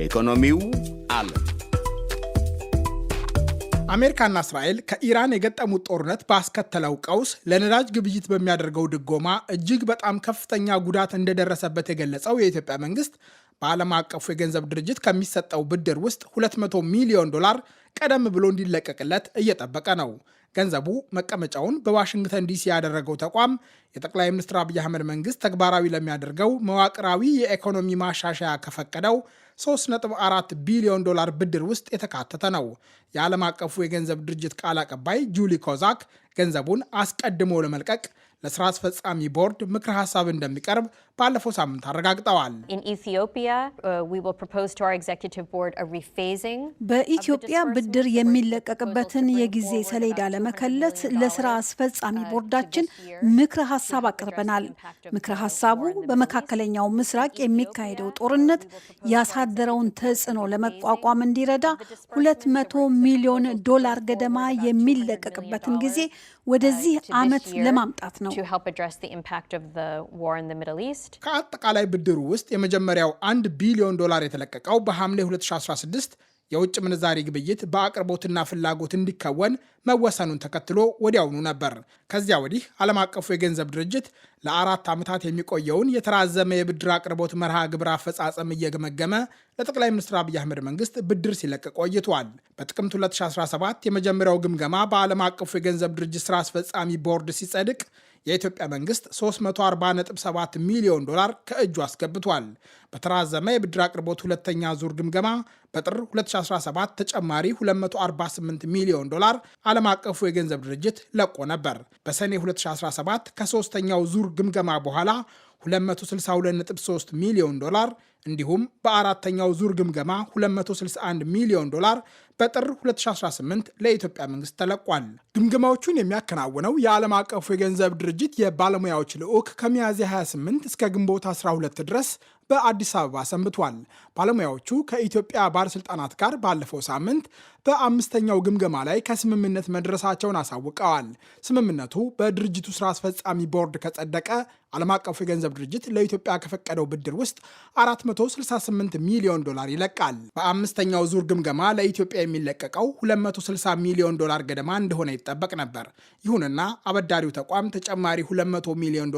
ኢኮኖሚው አለ። አሜሪካና እስራኤል ከኢራን የገጠሙት ጦርነት ባስከተለው ቀውስ ለነዳጅ ግብይት በሚያደርገው ድጎማ እጅግ በጣም ከፍተኛ ጉዳት እንደደረሰበት የገለጸው የኢትዮጵያ መንግስት በዓለም አቀፉ የገንዘብ ድርጅት ከሚሰጠው ብድር ውስጥ $200 ሚሊዮን ቀደም ብሎ እንዲለቀቅለት እየጠበቀ ነው። ገንዘቡ መቀመጫውን በዋሽንግተን ዲሲ ያደረገው ተቋም የጠቅላይ ሚኒስትር አብይ አህመድ መንግስት ተግባራዊ ለሚያደርገው መዋቅራዊ የኢኮኖሚ ማሻሻያ ከፈቀደው $3.4 ቢሊዮን ብድር ውስጥ የተካተተ ነው። የዓለም አቀፉ የገንዘብ ድርጅት ቃል አቀባይ ጁሊ ኮዛክ ገንዘቡን አስቀድሞ ለመልቀቅ ለስራ አስፈጻሚ ቦርድ ምክረ ሐሳብ እንደሚቀርብ ባለፈው ሳምንት አረጋግጠዋል። በኢትዮጵያ ብድር የሚለቀቅበትን የጊዜ ሰሌዳ ለመከለስ ለስራ አስፈጻሚ ቦርዳችን ምክረ ሐሳብ አቅርበናል። ምክረ ሐሳቡ በመካከለኛው ምስራቅ የሚካሄደው ጦርነት ያሳደረውን ተጽዕኖ ለመቋቋም እንዲረዳ $200 ሚሊዮን ገደማ የሚለቀቅበትን ጊዜ ወደዚህ ዓመት ለማምጣት ነው። ከአጠቃላይ ብድሩ ውስጥ የመጀመሪያው $1 ቢሊዮን የተለቀቀው በሐምሌ 2016 የውጭ ምንዛሪ ግብይት በአቅርቦትና ፍላጎት እንዲከወን መወሰኑን ተከትሎ ወዲያውኑ ነበር። ከዚያ ወዲህ ዓለም አቀፉ የገንዘብ ድርጅት ለ4 ዓመታት የሚቆየውን የተራዘመ የብድር አቅርቦት መርሃ ግብር አፈጻጸም እየገመገመ ለጠቅላይ ሚኒስትር አብይ አህመድ መንግስት ብድር ሲለቅ ቆይቷል። በጥቅምት 2017 የመጀመሪያው ግምገማ በዓለም አቀፉ የገንዘብ ድርጅት ስራ አስፈጻሚ ቦርድ ሲጸድቅ የኢትዮጵያ መንግስት $340.7 ሚሊዮን ከእጁ አስገብቷል። በተራዘመ የብድር አቅርቦት ሁለተኛ ዙር ግምገማ በጥር 2017 ተጨማሪ $248 ሚሊዮን ዓለም አቀፉ የገንዘብ ድርጅት ለቆ ነበር። በሰኔ 2017 ከሶስተኛው ዙር ግምገማ በኋላ $262.3 ሚሊዮን እንዲሁም በአራተኛው ዙር ግምገማ $261 ሚሊዮን በጥር 2018 ለኢትዮጵያ መንግስት ተለቋል። ግምገማዎቹን የሚያከናውነው የዓለም አቀፉ የገንዘብ ድርጅት የባለሙያዎች ልዑክ ከሚያዝያ 28 እስከ ግንቦት 12 ድረስ በአዲስ አበባ ሰንብቷል። ባለሙያዎቹ ከኢትዮጵያ ባለስልጣናት ጋር ባለፈው ሳምንት በአምስተኛው ግምገማ ላይ ከስምምነት መድረሳቸውን አሳውቀዋል። ስምምነቱ በድርጅቱ ስራ አስፈጻሚ ቦርድ ከጸደቀ ዓለም አቀፉ የገንዘብ ድርጅት ለኢትዮጵያ ከፈቀደው ብድር ውስጥ $468 ሚሊዮን ይለቃል። በአምስተኛው ዙር ግምገማ ለኢትዮጵያ የሚለቀቀው $260 ሚሊዮን ገደማ እንደሆነ ይጠበቅ ነበር። ይሁንና አበዳሪው ተቋም ተጨማሪ $200 ሚሊዮን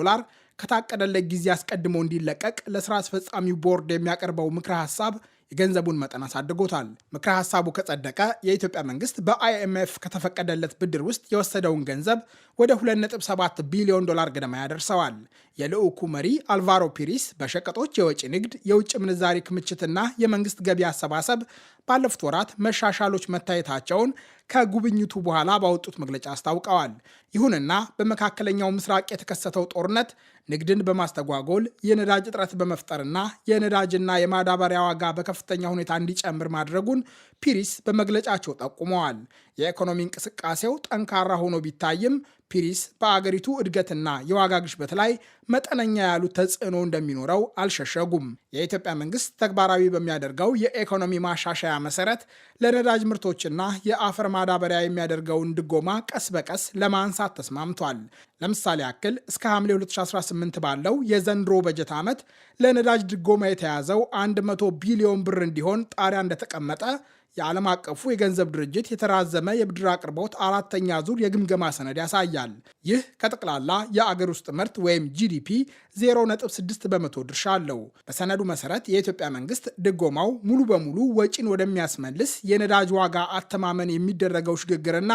ከታቀደለት ጊዜ አስቀድሞ እንዲለቀቅ ለስራ አስፈጻሚው ቦርድ የሚያቀርበው ምክረ ሐሳብ የገንዘቡን መጠን አሳድጎታል። ምክረ ሐሳቡ ከጸደቀ የኢትዮጵያ መንግስት በአይኤምኤፍ ከተፈቀደለት ብድር ውስጥ የወሰደውን ገንዘብ ወደ $2.7 ቢሊዮን ገደማ ያደርሰዋል። የልዑኩ መሪ አልቫሮ ፒሪስ በሸቀጦች የወጪ ንግድ፣ የውጭ ምንዛሪ ክምችትና የመንግስት ገቢ አሰባሰብ ባለፉት ወራት መሻሻሎች መታየታቸውን ከጉብኝቱ በኋላ ባወጡት መግለጫ አስታውቀዋል። ይሁንና በመካከለኛው ምስራቅ የተከሰተው ጦርነት ንግድን በማስተጓጎል የነዳጅ እጥረት በመፍጠርና የነዳጅና የማዳበሪያ ዋጋ በከፍተኛ ሁኔታ እንዲጨምር ማድረጉን ፒሪስ በመግለጫቸው ጠቁመዋል። የኢኮኖሚ እንቅስቃሴው ጠንካራ ሆኖ ቢታይም ፒሪስ በአገሪቱ እድገትና የዋጋ ግሽበት ላይ መጠነኛ ያሉት ተጽዕኖ እንደሚኖረው አልሸሸጉም። የኢትዮጵያ መንግስት ተግባራዊ በሚያደርገው የኢኮኖሚ ማሻሻያ መሰረት ለነዳጅ ምርቶችና የአፈር ማዳበሪያ የሚያደርገውን ድጎማ ቀስ በቀስ ለማንሳት ተስማምቷል። ለምሳሌ ያክል እስከ ሐምሌ 2018 ባለው የዘንድሮ በጀት ዓመት ለነዳጅ ድጎማ የተያዘው $100 ቢሊዮን እንዲሆን ጣሪያ እንደተቀመጠ የዓለም አቀፉ የገንዘብ ድርጅት የተራዘመ የብድር አቅርቦት አራተኛ ዙር የግምገማ ሰነድ ያሳያል። ይህ ከጠቅላላ የአገር ውስጥ ምርት ወይም ጂዲፒ 0.6 በመቶ ድርሻ አለው። በሰነዱ መሰረት የኢትዮጵያ መንግስት ድጎማው ሙሉ በሙሉ ወጪን ወደሚያስመልስ የነዳጅ ዋጋ አተማመን የሚደረገው ሽግግርና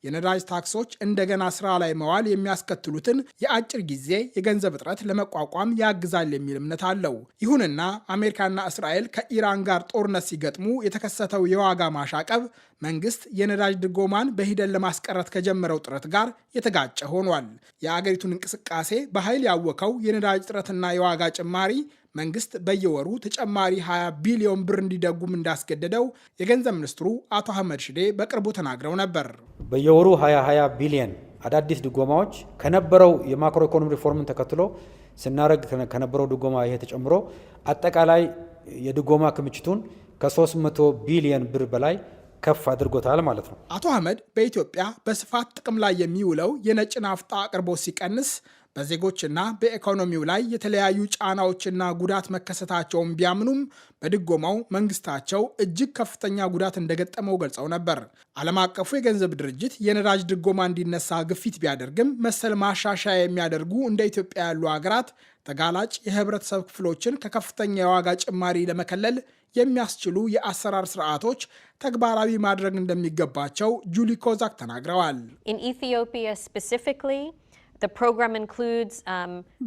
የነዳጅ ታክሶች እንደገና ስራ ላይ መዋል የሚያስከትሉትን የአጭር ጊዜ የገንዘብ እጥረት ለመቋቋም ያግዛል የሚል እምነት አለው። ይሁንና አሜሪካና እስራኤል ከኢራን ጋር ጦርነት ሲገጥሙ የተከሰተው የዋጋ ማሻቀብ መንግስት የነዳጅ ድጎማን በሂደት ለማስቀረት ከጀመረው ጥረት ጋር የተጋጨ ሆኗል። የአገሪቱን እንቅስቃሴ በኃይል ያወከው የነዳጅ እጥረትና የዋጋ ጭማሪ መንግስት በየወሩ ተጨማሪ $20 ቢሊዮን እንዲደጉም እንዳስገደደው የገንዘብ ሚኒስትሩ አቶ አህመድ ሽዴ በቅርቡ ተናግረው ነበር። በየወሩ 20 ቢሊዮን አዳዲስ ድጎማዎች ከነበረው የማክሮ ኢኮኖሚ ሪፎርምን ተከትሎ ስናረግ ከነበረው ድጎማ ይሄ ተጨምሮ አጠቃላይ የድጎማ ክምችቱን ከ300 ቢሊዮን በላይ ከፍ አድርጎታል ማለት ነው። አቶ አህመድ በኢትዮጵያ በስፋት ጥቅም ላይ የሚውለው የነጭ ናፍጣ አቅርቦት ሲቀንስ በዜጎችና በኢኮኖሚው ላይ የተለያዩ ጫናዎችና ጉዳት መከሰታቸውን ቢያምኑም በድጎማው መንግስታቸው እጅግ ከፍተኛ ጉዳት እንደገጠመው ገልጸው ነበር። ዓለም አቀፉ የገንዘብ ድርጅት የነዳጅ ድጎማ እንዲነሳ ግፊት ቢያደርግም መሰል ማሻሻያ የሚያደርጉ እንደ ኢትዮጵያ ያሉ ሀገራት ተጋላጭ የህብረተሰብ ክፍሎችን ከከፍተኛ የዋጋ ጭማሪ ለመከለል የሚያስችሉ የአሰራር ስርዓቶች ተግባራዊ ማድረግ እንደሚገባቸው ጁሊ ኮዛክ ተናግረዋል።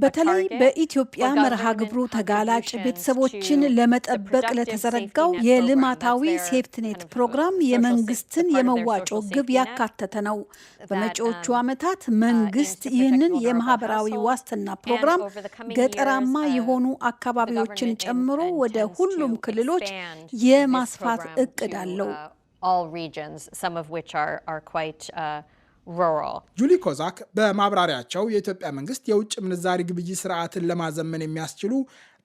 በተለይ በኢትዮጵያ መርሃ ግብሩ ተጋላጭ ቤተሰቦችን ለመጠበቅ ለተዘረጋው የልማታዊ ሴፍትኔት ፕሮግራም የመንግስትን የመዋጮ ግብ ያካተተ ነው። በመጪዎቹ ዓመታት መንግስት ይህንን የማህበራዊ ዋስትና ፕሮግራም ገጠራማ የሆኑ አካባቢዎችን ጨምሮ ወደ ሁሉም ክልሎች የማስፋት እቅድ አለው። ጁሊ ኮዛክ በማብራሪያቸው የኢትዮጵያ መንግስት የውጭ ምንዛሪ ግብይት ስርዓትን ለማዘመን የሚያስችሉ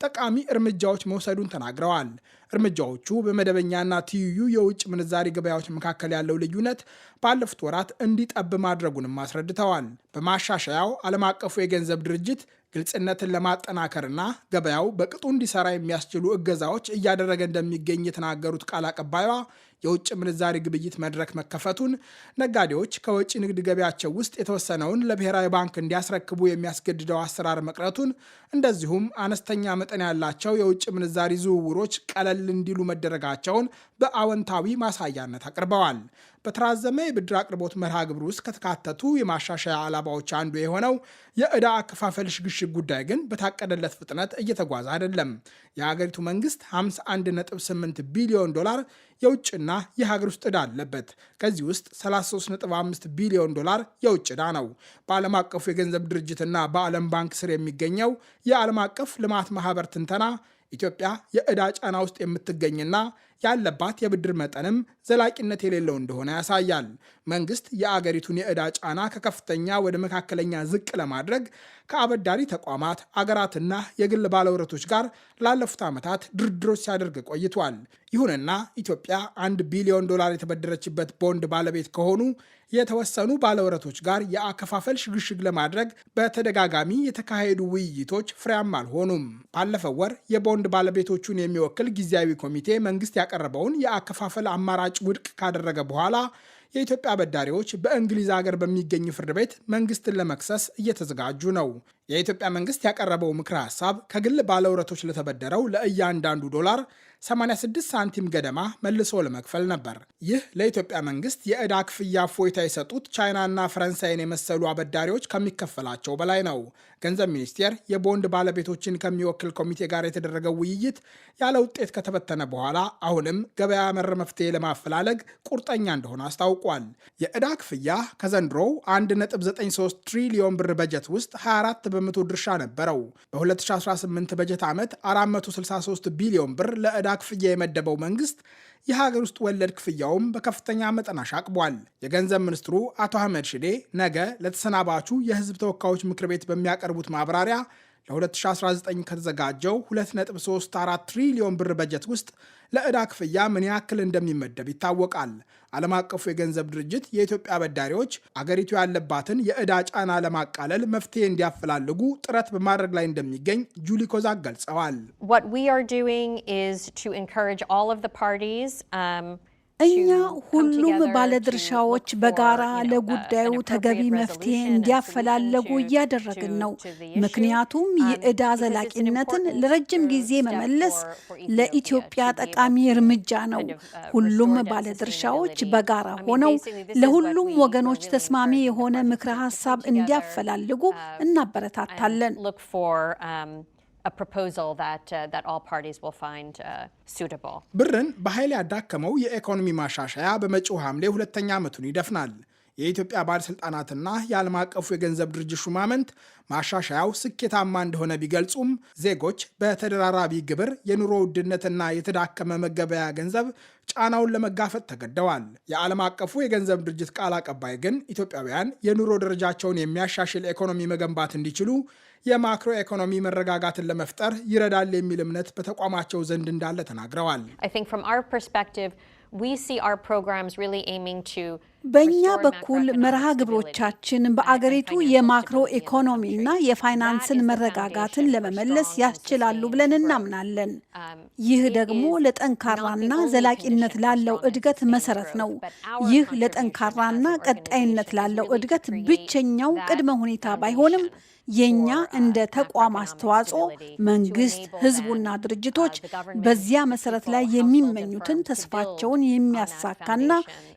ጠቃሚ እርምጃዎች መውሰዱን ተናግረዋል። እርምጃዎቹ በመደበኛና ትይዩ የውጭ ምንዛሪ ገበያዎች መካከል ያለው ልዩነት ባለፉት ወራት እንዲጠብ ማድረጉንም አስረድተዋል። በማሻሻያው ዓለም አቀፉ የገንዘብ ድርጅት ግልጽነትን ለማጠናከርና ገበያው በቅጡ እንዲሰራ የሚያስችሉ እገዛዎች እያደረገ እንደሚገኝ የተናገሩት ቃል አቀባይዋ የውጭ ምንዛሪ ግብይት መድረክ መከፈቱን፣ ነጋዴዎች ከወጪ ንግድ ገበያቸው ውስጥ የተወሰነውን ለብሔራዊ ባንክ እንዲያስረክቡ የሚያስገድደው አሰራር መቅረቱን፣ እንደዚሁም አነስተኛ መጠን ያላቸው የውጭ ምንዛሪ ዝውውሮች ቀለል እንዲሉ መደረጋቸውን በአዎንታዊ ማሳያነት አቅርበዋል። በተራዘመ የብድር አቅርቦት መርሃ ግብር ውስጥ ከተካተቱ የማሻሻያ ዓላማዎች አንዱ የሆነው የዕዳ አከፋፈል ሽግሽግ ጉዳይ ግን በታቀደለት ፍጥነት እየተጓዘ አይደለም። የሀገሪቱ መንግስት 51.8 ቢሊዮን ዶላር የውጭና የሀገር ውስጥ ዕዳ አለበት። ከዚህ ውስጥ 33.5 ቢሊዮን ዶላር የውጭ ዕዳ ነው። በዓለም አቀፉ የገንዘብ ድርጅትና በዓለም ባንክ ስር የሚገኘው የዓለም አቀፍ ልማት ማህበር ትንተና ኢትዮጵያ የዕዳ ጫና ውስጥ የምትገኝና ያለባት የብድር መጠንም ዘላቂነት የሌለው እንደሆነ ያሳያል። መንግስት የአገሪቱን የዕዳ ጫና ከከፍተኛ ወደ መካከለኛ ዝቅ ለማድረግ ከአበዳሪ ተቋማት፣ አገራትና የግል ባለውረቶች ጋር ላለፉት ዓመታት ድርድሮች ሲያደርግ ቆይቷል። ይሁንና ኢትዮጵያ 1 ቢሊዮን ዶላር የተበደረችበት ቦንድ ባለቤት ከሆኑ የተወሰኑ ባለውረቶች ጋር የአከፋፈል ሽግሽግ ለማድረግ በተደጋጋሚ የተካሄዱ ውይይቶች ፍሬያማ አልሆኑም። ባለፈው ወር የቦንድ ባለቤቶቹን የሚወክል ጊዜያዊ ኮሚቴ መንግስት ያቀረበውን የአከፋፈል አማራጭ ውድቅ ካደረገ በኋላ የኢትዮጵያ አበዳሪዎች በእንግሊዝ ሀገር በሚገኝ ፍርድ ቤት መንግስትን ለመክሰስ እየተዘጋጁ ነው። የኢትዮጵያ መንግስት ያቀረበው ምክረ ሀሳብ ከግል ባለውረቶች ለተበደረው ለእያንዳንዱ ዶላር 86 ሳንቲም ገደማ መልሶ ለመክፈል ነበር። ይህ ለኢትዮጵያ መንግስት የዕዳ ክፍያ እፎይታ የሰጡት ቻይናና ፈረንሳይን የመሰሉ አበዳሪዎች ከሚከፈላቸው በላይ ነው። ገንዘብ ሚኒስቴር የቦንድ ባለቤቶችን ከሚወክል ኮሚቴ ጋር የተደረገው ውይይት ያለ ውጤት ከተበተነ በኋላ አሁንም ገበያ መር መፍትሄ ለማፈላለግ ቁርጠኛ እንደሆነ አስታውቋል። የዕዳ ክፍያ ከዘንድሮው 1.93 ትሪሊዮን ብር በጀት ውስጥ 24 በመቶ ድርሻ ነበረው። በ2018 በጀት ዓመት 463 ቢሊዮን ብር ለዕዳ ክፍያ የመደበው መንግስት የሀገር ውስጥ ወለድ ክፍያውም በከፍተኛ መጠን አሻቅቧል። የገንዘብ ሚኒስትሩ አቶ አህመድ ሽዴ ነገ ለተሰናባቹ የህዝብ ተወካዮች ምክር ቤት በሚያቀርቡት ማብራሪያ ለ2019 ከተዘጋጀው 2.34 ትሪሊዮን ብር በጀት ውስጥ ለዕዳ ክፍያ ምን ያክል እንደሚመደብ ይታወቃል። ዓለም አቀፉ የገንዘብ ድርጅት የኢትዮጵያ አበዳሪዎች አገሪቱ ያለባትን የዕዳ ጫና ለማቃለል መፍትሄ እንዲያፈላልጉ ጥረት በማድረግ ላይ እንደሚገኝ ጁሊ ኮዛክ ገልጸዋል። እኛ ሁሉም ባለድርሻዎች በጋራ ለጉዳዩ ተገቢ መፍትሄ እንዲያፈላለጉ እያደረግን ነው። ምክንያቱም የዕዳ ዘላቂነትን ለረጅም ጊዜ መመለስ ለኢትዮጵያ ጠቃሚ እርምጃ ነው። ሁሉም ባለድርሻዎች በጋራ ሆነው ለሁሉም ወገኖች ተስማሚ የሆነ ምክረ ሀሳብ እንዲያፈላልጉ እናበረታታለን። ብርን በኃይል ያዳከመው የኢኮኖሚ ማሻሻያ በመጪው ሐምሌ ሁለተኛ ዓመቱን ይደፍናል። የኢትዮጵያ ባለሥልጣናትና የዓለም አቀፉ የገንዘብ ድርጅት ሹማምንት ማሻሻያው ስኬታማ እንደሆነ ቢገልጹም ዜጎች በተደራራቢ ግብር፣ የኑሮ ውድነትና የተዳከመ መገበያ ገንዘብ ጫናውን ለመጋፈጥ ተገደዋል። የዓለም አቀፉ የገንዘብ ድርጅት ቃል አቀባይ ግን ኢትዮጵያውያን የኑሮ ደረጃቸውን የሚያሻሽል ኢኮኖሚ መገንባት እንዲችሉ የማክሮ ኢኮኖሚ መረጋጋትን ለመፍጠር ይረዳል የሚል እምነት በተቋማቸው ዘንድ እንዳለ ተናግረዋል። በእኛ በኩል መርሃ ግብሮቻችን በአገሪቱ የማክሮ ኢኮኖሚና የፋይናንስን መረጋጋትን ለመመለስ ያስችላሉ ብለን እናምናለን። ይህ ደግሞ ለጠንካራና ዘላቂነት ላለው እድገት መሰረት ነው። ይህ ለጠንካራና ቀጣይነት ላለው እድገት ብቸኛው ቅድመ ሁኔታ ባይሆንም የኛ እንደ ተቋም አስተዋጽኦ መንግስት፣ ህዝቡና ድርጅቶች በዚያ መሰረት ላይ የሚመኙትን ተስፋቸውን የሚያሳካና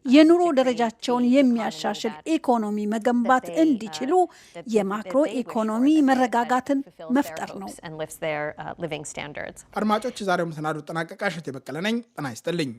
የኑሮ ደረጃቸውን የሚያሻሽል ኢኮኖሚ መገንባት እንዲችሉ የማክሮ ኢኮኖሚ መረጋጋትን መፍጠር ነው። አድማጮች፣ የዛሬው መሰናዶ ተጠናቀቀ። እሸቴ በቀለ ነኝ። ጤና ይስጥልኝ።